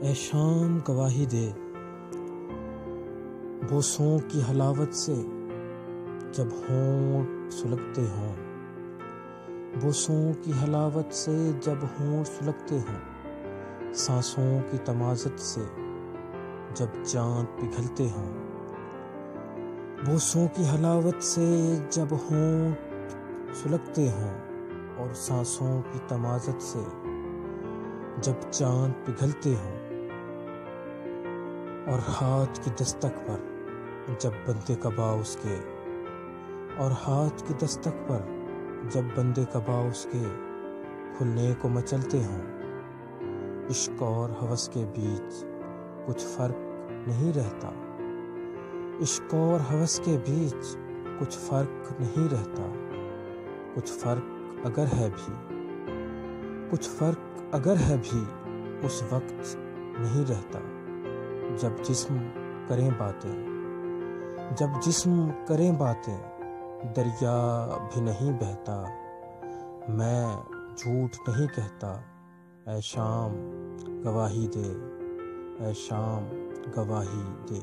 اے شام گواہی دے بوسوں کی حلاوت سے جب ہونٹ سلگتے ہوں، بوسوں کی حلاوت سے جب ہونٹ سلگتے ہوں، سانسوں کی تمازت سے جب چاند پگھلتے ہوں، بوسوں کی حلاوت سے جب ہونٹ سلگتے ہوں اور سانسوں کی تمازت سے جب چاند پگھلتے ہوں، اور ہاتھ کی دستک پر جب بندے کبا اس کے، اور ہاتھ کی دستک پر جب بندے کبا اس کے کھلنے کو مچلتے ہوں، عشق اور ہوس کے بیچ کچھ فرق نہیں رہتا، عشق اور ہوس کے بیچ کچھ فرق نہیں رہتا، کچھ فرق اگر ہے بھی، کچھ فرق اگر ہے بھی اس وقت نہیں رہتا جب جسم کریں باتیں، جب جسم کریں باتیں دریا بھی نہیں بہتا، میں جھوٹ نہیں کہتا، اے شام گواہی دے، اے شام گواہی دے۔